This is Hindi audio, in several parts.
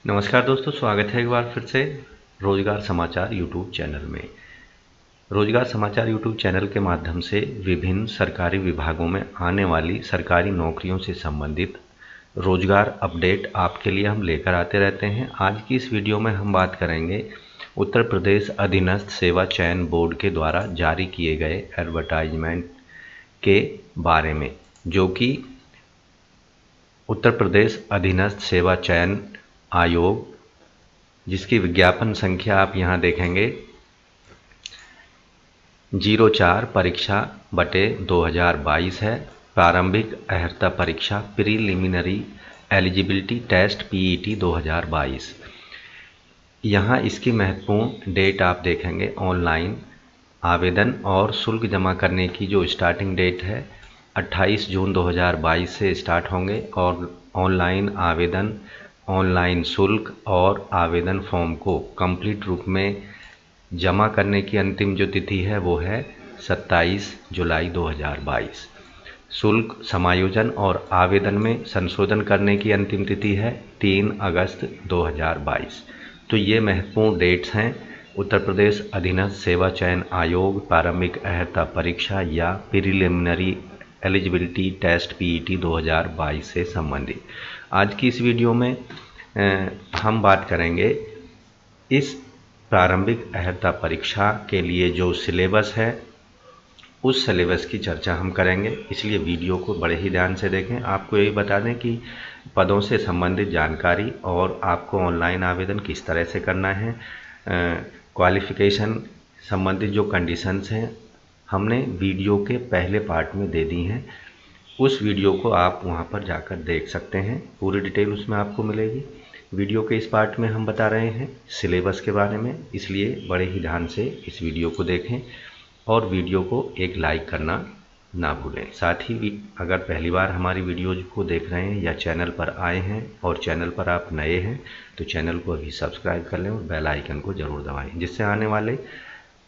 नमस्कार दोस्तों, स्वागत है एक बार फिर से रोजगार समाचार यूट्यूब चैनल में। रोजगार समाचार यूट्यूब चैनल के माध्यम से विभिन्न सरकारी विभागों में आने वाली सरकारी नौकरियों से संबंधित रोजगार अपडेट आपके लिए हम लेकर आते रहते हैं। आज की इस वीडियो में हम बात करेंगे उत्तर प्रदेश अधीनस्थ सेवा चयन बोर्ड के द्वारा जारी किए गए एडवर्टाइजमेंट के बारे में, जो कि उत्तर प्रदेश अधीनस्थ सेवा चयन आयोग, जिसकी विज्ञापन संख्या आप यहाँ देखेंगे 04 परीक्षा बटे 2022 है। प्रारंभिक अर्हता परीक्षा प्रीलिमिनरी एलिजिबिलिटी टेस्ट पीईटी 2022। यहाँ इसकी महत्वपूर्ण डेट आप देखेंगे। ऑनलाइन आवेदन और शुल्क जमा करने की जो स्टार्टिंग डेट है 28 जून 2022 से स्टार्ट होंगे और ऑनलाइन आवेदन, ऑनलाइन शुल्क और आवेदन फॉर्म को कंप्लीट रूप में जमा करने की अंतिम जो तिथि है वो है 27 जुलाई 2022। शुल्क समायोजन और आवेदन में संशोधन करने की अंतिम तिथि है 3 अगस्त 2022। तो ये महत्वपूर्ण डेट्स हैं उत्तर प्रदेश अधीनस्थ सेवा चयन आयोग प्रारंभिक अर्हता परीक्षा या प्रीलिमिनरी एलिजिबिलिटी टेस्ट पीईटी 2022 से संबंधित। आज की इस वीडियो में हम बात करेंगे इस प्रारंभिक अर्हता परीक्षा के लिए जो सिलेबस है उस सिलेबस की चर्चा हम करेंगे, इसलिए वीडियो को बड़े ही ध्यान से देखें। आपको यही बता दें कि पदों से संबंधित जानकारी और आपको ऑनलाइन आवेदन किस तरह से करना है, क्वालिफ़िकेशन संबंधित जो कंडीशंस हैं हमने वीडियो के पहले पार्ट में दे दी हैं। उस वीडियो को आप वहां पर जाकर देख सकते हैं, पूरी डिटेल उसमें आपको मिलेगी। वीडियो के इस पार्ट में हम बता रहे हैं सिलेबस के बारे में, इसलिए बड़े ही ध्यान से इस वीडियो को देखें और वीडियो को एक लाइक करना ना भूलें। साथ ही अगर पहली बार हमारी वीडियोज को देख रहे हैं या चैनल पर आए हैं और चैनल पर आप नए हैं तो चैनल को अभी सब्सक्राइब कर लें और बेल आइकन को ज़रूर दबाएं, जिससे आने वाले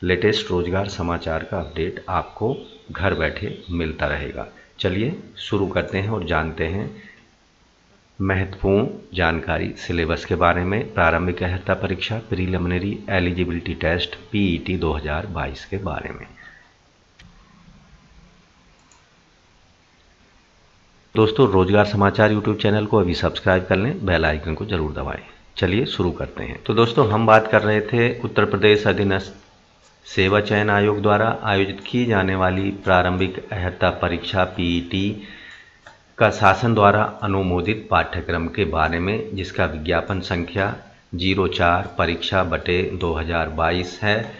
लेटेस्ट रोजगार समाचार का अपडेट आपको घर बैठे मिलता रहेगा। चलिए शुरू करते हैं और जानते हैं महत्वपूर्ण जानकारी सिलेबस के बारे में। प्रारंभिक अर्हता परीक्षा प्रीलिमिनरी एलिजिबिलिटी टेस्ट पीईटी 2022 के बारे में। दोस्तों, रोजगार समाचार यूट्यूब चैनल को अभी सब्सक्राइब कर लें, बेल आइकन को जरूर दबाएं। चलिए शुरू करते हैं। तो दोस्तों, हम बात कर रहे थे उत्तर प्रदेश अधीनस्थ सेवा चयन आयोग द्वारा आयोजित की जाने वाली प्रारंभिक अर्हता परीक्षा पीईटी का शासन द्वारा अनुमोदित पाठ्यक्रम के बारे में, जिसका विज्ञापन संख्या 04 परीक्षा बटे 2022 है।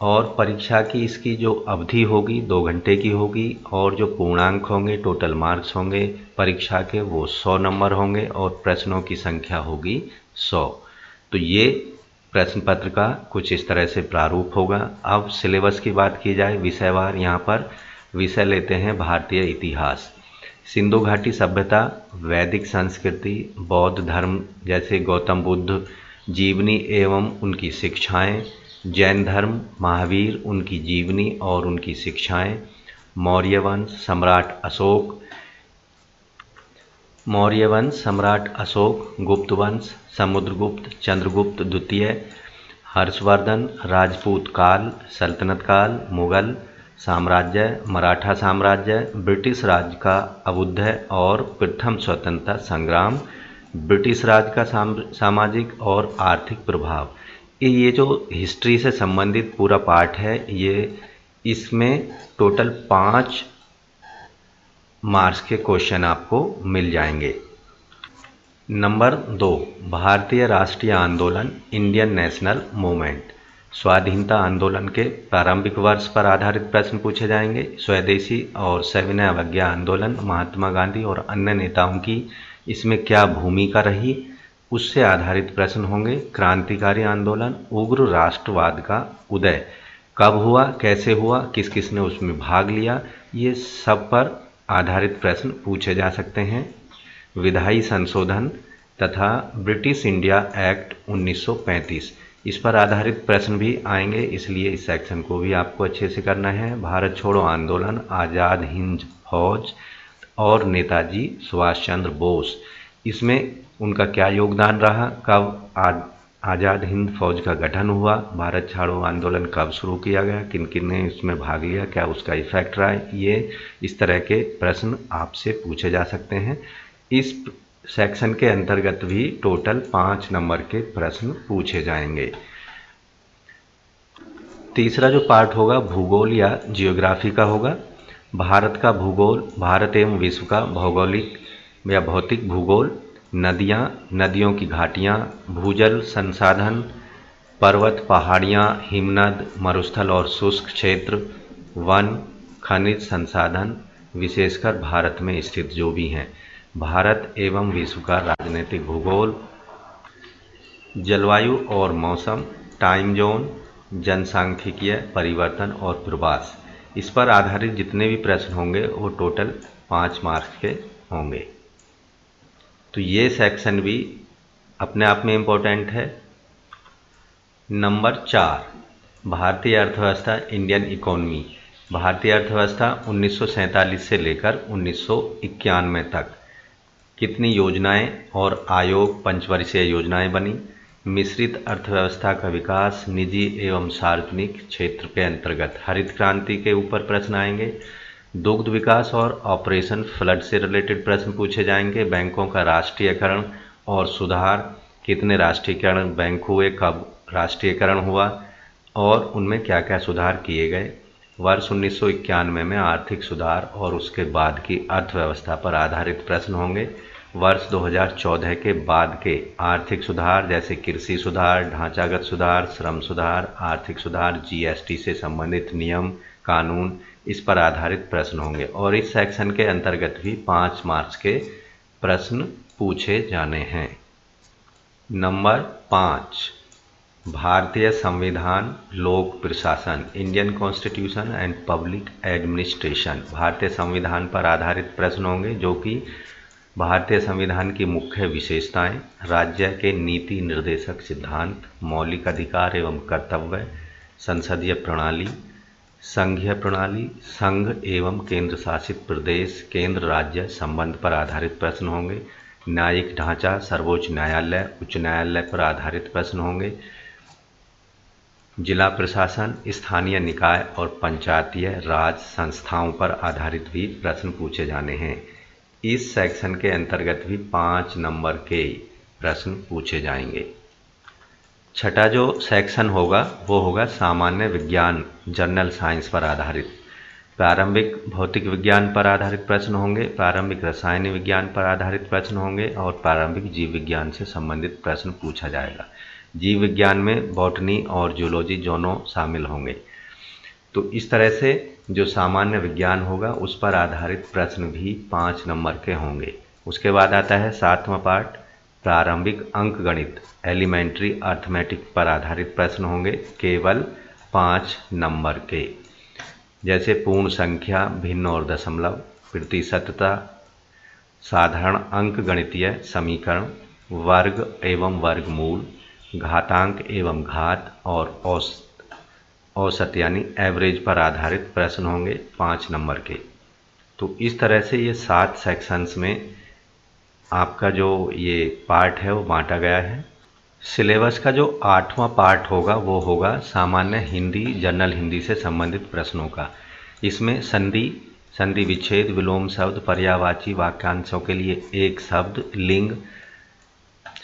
और परीक्षा की इसकी जो अवधि होगी 2 घंटे की होगी और जो पूर्णांक होंगे, टोटल मार्क्स होंगे परीक्षा के, वो 100 नंबर होंगे और प्रश्नों की संख्या होगी 100। तो ये प्रश्न पत्र का कुछ इस तरह से प्रारूप होगा। अब सिलेबस की बात की जाए विषयवार, यहाँ पर विषय लेते हैं भारतीय इतिहास, सिंधु घाटी सभ्यता, वैदिक संस्कृति, बौद्ध धर्म जैसे गौतम बुद्ध जीवनी एवं उनकी शिक्षाएं, जैन धर्म महावीर उनकी जीवनी और उनकी शिक्षाएं, मौर्य वंश सम्राट अशोक, गुप्त वंश समुद्रगुप्त चंद्रगुप्त द्वितीय, हर्षवर्धन, राजपूत काल, सल्तनत काल, मुगल साम्राज्य, मराठा साम्राज्य, ब्रिटिश राज का अभ्युदय और प्रथम स्वतंत्रता संग्राम, ब्रिटिश राज का सामाजिक और आर्थिक प्रभाव। ये जो हिस्ट्री से संबंधित पूरा पार्ट है, ये इसमें टोटल 5 मार्क्स के क्वेश्चन आपको मिल जाएंगे। नंबर 2, भारतीय राष्ट्रीय आंदोलन, इंडियन नेशनल मूवमेंट, स्वाधीनता आंदोलन के प्रारंभिक वर्ष पर आधारित प्रश्न पूछे जाएंगे। स्वदेशी और सविनय अवज्ञा आंदोलन, महात्मा गांधी और अन्य नेताओं की इसमें क्या भूमिका रही, उससे आधारित प्रश्न होंगे। क्रांतिकारी आंदोलन, उग्र राष्ट्रवाद का उदय कब हुआ, कैसे हुआ, किस किस ने उसमें भाग लिया, ये सब पर आधारित प्रश्न पूछे जा सकते हैं। विधायी संशोधन तथा ब्रिटिश इंडिया एक्ट 1935, इस पर आधारित प्रश्न भी आएंगे, इसलिए इस सेक्शन को भी आपको अच्छे से करना है। भारत छोड़ो आंदोलन, आज़ाद हिंद फौज और नेताजी सुभाष चंद्र बोस, इसमें उनका क्या योगदान रहा, कब आज़ाद हिंद फौज का गठन हुआ, भारत छोड़ो आंदोलन कब शुरू किया गया, किन किन ने इसमें भाग लिया, क्या उसका इफेक्ट रहा, ये इस तरह के प्रश्न आपसे पूछे जा सकते हैं। इस सेक्शन के अंतर्गत भी टोटल 5 नंबर के प्रश्न पूछे जाएंगे। तीसरा जो पार्ट होगा भूगोल या जियोग्राफी का होगा। भारत का भूगोल, भारत एवं विश्व का भौगोलिक या भौतिक भूगोल, नदियाँ, नदियों की घाटियाँ, भूजल संसाधन, पर्वत, पहाड़ियाँ, हिमनद, मरुस्थल और शुष्क क्षेत्र, वन, खनिज संसाधन, विशेषकर भारत में स्थित जो भी हैं। भारत एवं विश्व का राजनीतिक भूगोल, जलवायु और मौसम, टाइम जोन, जनसांख्यिकीय परिवर्तन और प्रवास, इस पर आधारित जितने भी प्रश्न होंगे वो टोटल 5 मार्क्स के होंगे। तो ये सेक्शन भी अपने आप में इम्पोर्टेंट है। नंबर 4, भारतीय अर्थव्यवस्था, इंडियन इकोनॉमी। भारतीय अर्थव्यवस्था 1947 से लेकर 1991 तक कितनी योजनाएं और आयोग पंचवर्षीय योजनाएं बनी। मिश्रित अर्थव्यवस्था का विकास, निजी एवं सार्वजनिक क्षेत्र के अंतर्गत हरित क्रांति के ऊपर प्रश्न आएंगे। दुग्ध विकास और ऑपरेशन फ्लड से रिलेटेड प्रश्न पूछे जाएंगे। बैंकों का राष्ट्रीयकरण और सुधार, कितने राष्ट्रीयकरण बैंक हुए, कब राष्ट्रीयकरण हुआ और उनमें क्या क्या सुधार किए गए। वर्ष 1991 में आर्थिक सुधार और उसके बाद की अर्थव्यवस्था पर आधारित प्रश्न होंगे। वर्ष 2014 के बाद के आर्थिक सुधार जैसे कृषि सुधार, ढांचागत सुधार, श्रम सुधार, आर्थिक सुधार, जीएसटी से संबंधित नियम कानून, इस पर आधारित प्रश्न होंगे। और इस सेक्शन के अंतर्गत भी 5 मार्क्स के प्रश्न पूछे जाने हैं। नंबर 5, भारतीय संविधान, लोक प्रशासन, Indian constitution and public administration. भारतीय संविधान पर आधारित प्रश्न होंगे जो कि भारतीय संविधान की मुख्य विशेषताएं, राज्य के नीति निर्देशक सिद्धांत, मौलिक अधिकार एवं कर्तव्य, संसदीय प्रणाली, संघीय प्रणाली, संघ एवं केंद्र शासित प्रदेश, केंद्र राज्य संबंध पर आधारित प्रश्न होंगे। न्यायिक ढांचा, सर्वोच्च न्यायालय, उच्च न्यायालय पर आधारित प्रश्न होंगे। जिला प्रशासन, स्थानीय निकाय और पंचायतीय राज संस्थाओं पर आधारित भी प्रश्न पूछे जाने हैं। इस सेक्शन के अंतर्गत भी 5 नंबर के प्रश्न पूछे जाएंगे। छठा जो सेक्शन होगा वो होगा सामान्य विज्ञान, जनरल साइंस पर आधारित। प्रारंभिक भौतिक विज्ञान पर आधारित प्रश्न होंगे, प्रारंभिक रसायन विज्ञान पर आधारित प्रश्न होंगे और प्रारंभिक जीव विज्ञान से संबंधित प्रश्न पूछा जाएगा। जीव विज्ञान में बॉटनी और जूलॉजी दोनों शामिल होंगे। तो इस तरह से जो सामान्य विज्ञान होगा उस पर आधारित प्रश्न भी 5 नंबर के होंगे। उसके बाद आता है 7वां पार्ट, प्रारंभिक अंकगणित, एलिमेंट्री अर्थमेटिक पर आधारित प्रश्न होंगे, केवल 5 नंबर के, जैसे पूर्ण संख्या, भिन्न और दशमलव, प्रतिशतता, साधारण अंकगणितीय समीकरण, वर्ग एवं वर्गमूल, घातांक एवं घात और औसत यानी एवरेज पर आधारित प्रश्न होंगे 5 नंबर के। तो इस तरह से ये 7 सेक्शंस में आपका जो ये पार्ट है वो बांटा गया है। सिलेबस का जो 8वां पार्ट होगा वो होगा सामान्य हिंदी, जनरल हिंदी से संबंधित प्रश्नों का। इसमें संधि विच्छेद, विलोम शब्द, पर्यायवाची वाक्यांशों के लिए एक शब्द, लिंग,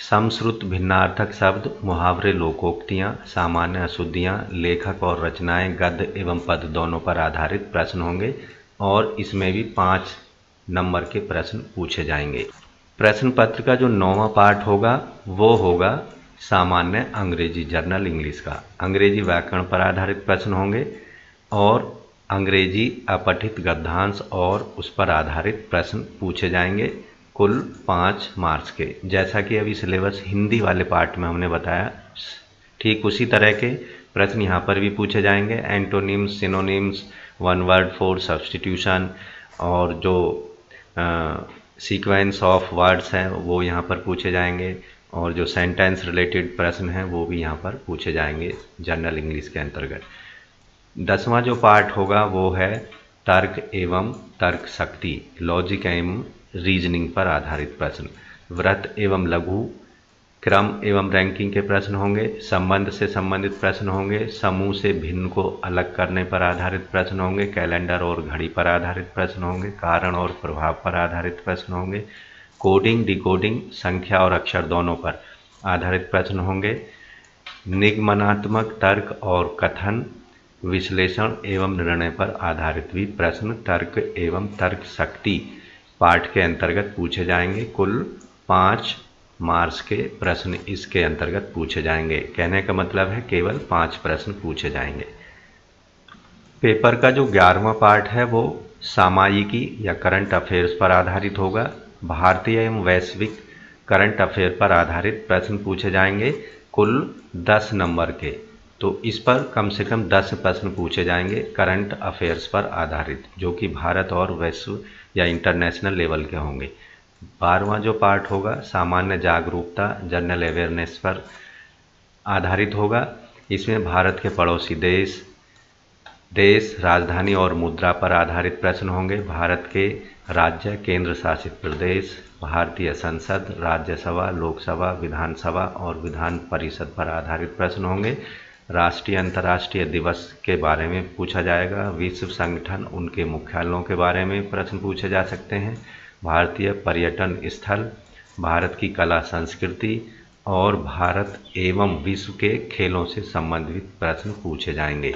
समश्रुत भिन्नार्थक शब्द, मुहावरे, लोकोक्तियाँ, सामान्य अशुद्धियाँ, लेखक और रचनाएं, गद्य एवं पद दोनों पर आधारित प्रश्न होंगे और इसमें भी 5 नंबर के प्रश्न पूछे जाएंगे। प्रश्न पत्र का जो 9वां पार्ट होगा वो होगा सामान्य अंग्रेजी, जर्नल इंग्लिश का। अंग्रेजी व्याकरण पर आधारित प्रश्न होंगे और अंग्रेजी अपठित गद्यांश और उस पर आधारित प्रश्न पूछे जाएंगे, कुल 5 मार्क्स के। जैसा कि अभी सिलेबस हिंदी वाले पार्ट में हमने बताया, ठीक उसी तरह के प्रश्न यहाँ पर भी पूछे जाएंगे। Antonyms, synonyms, one word for substitution और जो सीक्वेंस ऑफ वर्ड्स हैं वो यहाँ पर पूछे जाएंगे और जो सेंटेंस रिलेटेड प्रश्न हैं वो भी यहाँ पर पूछे जाएंगे जनरल इंग्लिश के अंतर्गत। 10वां जो पार्ट होगा वो है तर्क एवं तर्क शक्ति, लॉजिक एवं रीजनिंग पर आधारित प्रश्न। व्रत एवं लघु, क्रम एवं रैंकिंग के प्रश्न होंगे, संबंध से संबंधित प्रश्न होंगे, समूह से भिन्न को अलग करने पर आधारित प्रश्न होंगे, कैलेंडर और घड़ी पर आधारित प्रश्न होंगे, कारण और प्रभाव पर आधारित प्रश्न होंगे, कोडिंग डिकोडिंग संख्या और अक्षर दोनों पर आधारित प्रश्न होंगे, निगमनात्मक तर्क और कथन, विश्लेषण एवं निर्णय पर आधारित भी प्रश्न तर्क एवं तर्क शक्ति पाठ के अंतर्गत पूछे जाएंगे। कुल 5 मार्क्स के प्रश्न इसके अंतर्गत पूछे जाएंगे। कहने का मतलब है केवल 5 प्रश्न पूछे जाएंगे। पेपर का जो 11वां पार्ट है वो सामायिकी या करंट अफेयर्स पर आधारित होगा। भारतीय एवं वैश्विक करंट अफेयर पर आधारित प्रश्न पूछे जाएंगे, कुल 10 नंबर के। तो इस पर कम से कम 10 प्रश्न पूछे जाएंगे करंट अफेयर्स पर आधारित, जो कि भारत और वैश्व या इंटरनेशनल लेवल के होंगे। 12वां जो पार्ट होगा सामान्य जागरूकता जनरल अवेयरनेस पर आधारित होगा। इसमें भारत के पड़ोसी देश, राजधानी और मुद्रा पर आधारित प्रश्न होंगे। भारत के राज्य, केंद्र शासित प्रदेश, भारतीय संसद, राज्यसभा, लोकसभा, विधानसभा और विधान परिषद पर आधारित प्रश्न होंगे। राष्ट्रीय अंतर्राष्ट्रीय दिवस के बारे में पूछा जाएगा। विश्व संगठन, उनके मुख्यालयों के बारे में प्रश्न पूछे जा सकते हैं। भारतीय पर्यटन स्थल, भारत की कला संस्कृति और भारत एवं विश्व के खेलों से संबंधित प्रश्न पूछे जाएंगे।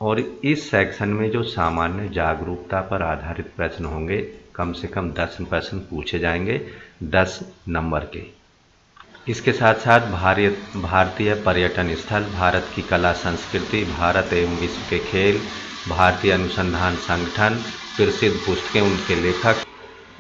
और इस सेक्शन में जो सामान्य जागरूकता पर आधारित प्रश्न होंगे, कम से कम 10 प्रश्न पूछे जाएंगे 10 नंबर के। इसके साथ साथ भारतीय पर्यटन स्थल, भारत की कला संस्कृति, भारत एवं विश्व के खेल, भारतीय अनुसंधान संगठन, प्रसिद्ध पुस्तकें, उनके लेखक,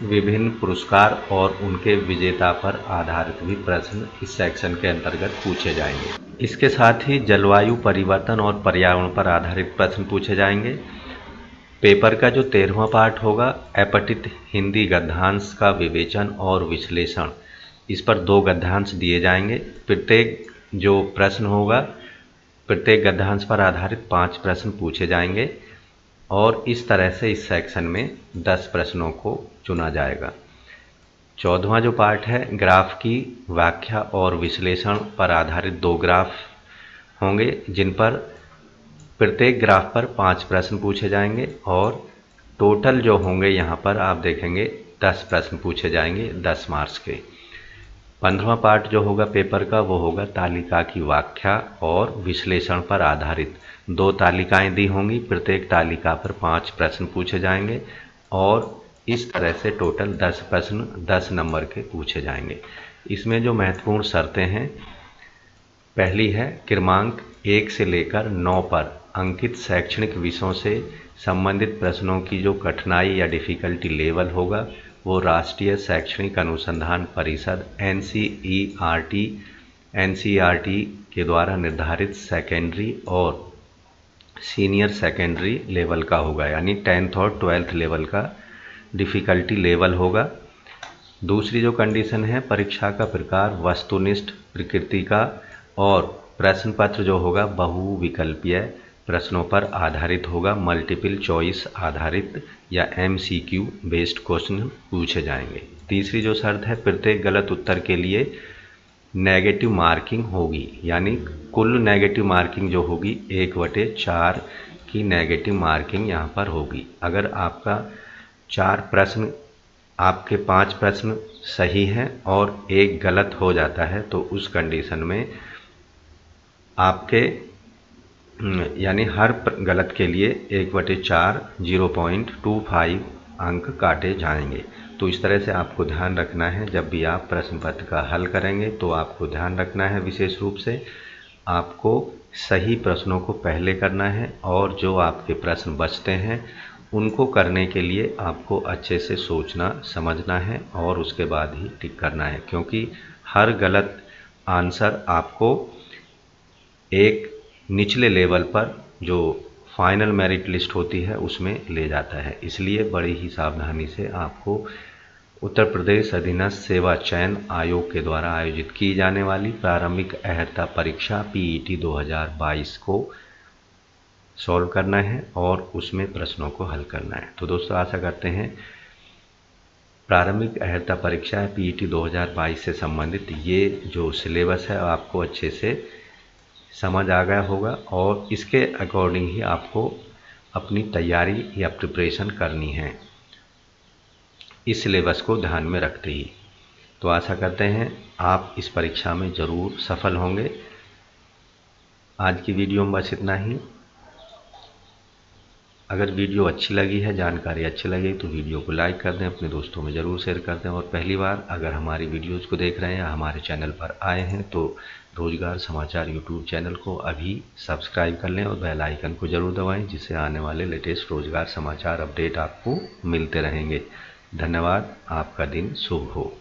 विभिन्न पुरस्कार और उनके विजेता पर आधारित भी प्रश्न इस सेक्शन के अंतर्गत पूछे जाएंगे। इसके साथ ही जलवायु परिवर्तन और पर्यावरण पर आधारित प्रश्न पूछे जाएंगे। पेपर का जो 13वां पार्ट होगा अपठित हिंदी गद्यांश का विवेचन और विश्लेषण, इस पर 2 गद्यांश दिए जाएंगे। प्रत्येक जो प्रश्न होगा प्रत्येक गद्यांश पर आधारित 5 प्रश्न पूछे जाएंगे और इस तरह से इस सेक्शन में 10 प्रश्नों को चुना जाएगा। 14वां जो पार्ट है ग्राफ की व्याख्या और विश्लेषण पर आधारित 2 ग्राफ होंगे, जिन पर प्रत्येक ग्राफ पर 5 प्रश्न पूछे जाएंगे और टोटल जो होंगे यहाँ पर आप देखेंगे 10 प्रश्न पूछे जाएंगे 10 मार्क्स के। 15वां पार्ट जो होगा पेपर का वो होगा तालिका की व्याख्या और विश्लेषण पर आधारित। 2 तालिकाएं दी होंगी, प्रत्येक तालिका पर 5 प्रश्न पूछे जाएंगे और इस तरह से टोटल 10 प्रश्न 10 नंबर के पूछे जाएंगे। इसमें जो महत्वपूर्ण शर्तें हैं, पहली है क्रमांक 1 से लेकर 9 पर अंकित शैक्षणिक विषयों से संबंधित प्रश्नों की जो कठिनाई या डिफ़िकल्टी लेवल होगा वो राष्ट्रीय शैक्षणिक अनुसंधान परिषद NCERT के द्वारा निर्धारित सेकेंडरी और सीनियर सेकेंडरी लेवल का होगा, यानी 10th और 12th लेवल का डिफ़िकल्टी लेवल होगा। दूसरी जो कंडीशन है परीक्षा का प्रकार वस्तुनिष्ठ प्रकृति का और प्रश्न पत्र जो होगा बहुविकल्पीय प्रश्नों पर आधारित होगा, मल्टीपल चॉइस आधारित या MCQ बेस्ड क्वेश्चन पूछे जाएंगे। तीसरी जो शर्त है प्रत्येक गलत उत्तर के लिए नेगेटिव मार्किंग होगी, यानी कुल नेगेटिव मार्किंग जो होगी 1/4 की नेगेटिव मार्किंग यहाँ पर होगी। अगर आपका 5 प्रश्न सही हैं और 1 गलत हो जाता है तो उस कंडीशन में आपके यानी हर गलत के लिए 1/4 0.25 अंक काटे जाएंगे। तो इस तरह से आपको ध्यान रखना है, जब भी आप प्रश्न पत्र का हल करेंगे तो आपको ध्यान रखना है विशेष रूप से आपको सही प्रश्नों को पहले करना है और जो आपके प्रश्न बचते हैं उनको करने के लिए आपको अच्छे से सोचना समझना है और उसके बाद ही टिक करना है, क्योंकि हर गलत आंसर आपको एक निचले लेवल पर जो फाइनल मेरिट लिस्ट होती है उसमें ले जाता है। इसलिए बड़ी ही सावधानी से आपको उत्तर प्रदेश अधीनस्थ सेवा चयन आयोग के द्वारा आयोजित की जाने वाली प्रारंभिक अहर्ता परीक्षा PET 2022 को सॉल्व करना है और उसमें प्रश्नों को हल करना है। तो दोस्तों आशा करते हैं प्रारंभिक अहर्ता परीक्षा है पीईटी 2022 से संबंधित ये जो सिलेबस है आपको अच्छे से समझ आ गया होगा और इसके अकॉर्डिंग ही आपको अपनी तैयारी या प्रिपरेशन करनी है, इस सिलेबस को ध्यान में रखते ही। तो आशा करते हैं आप इस परीक्षा में ज़रूर सफल होंगे। आज की वीडियो में बस इतना ही। अगर वीडियो अच्छी लगी है, जानकारी अच्छी लगी तो वीडियो को लाइक कर दें, अपने दोस्तों में ज़रूर शेयर कर दें। और पहली बार अगर हमारी वीडियोज़ को देख रहे हैं या हमारे चैनल पर आए हैं तो रोजगार समाचार यूट्यूब चैनल को अभी सब्सक्राइब कर लें और बेल आइकन को ज़रूर दबाएं, जिससे आने वाले लेटेस्ट रोजगार समाचार अपडेट आपको मिलते रहेंगे। धन्यवाद। आपका दिन शुभ हो।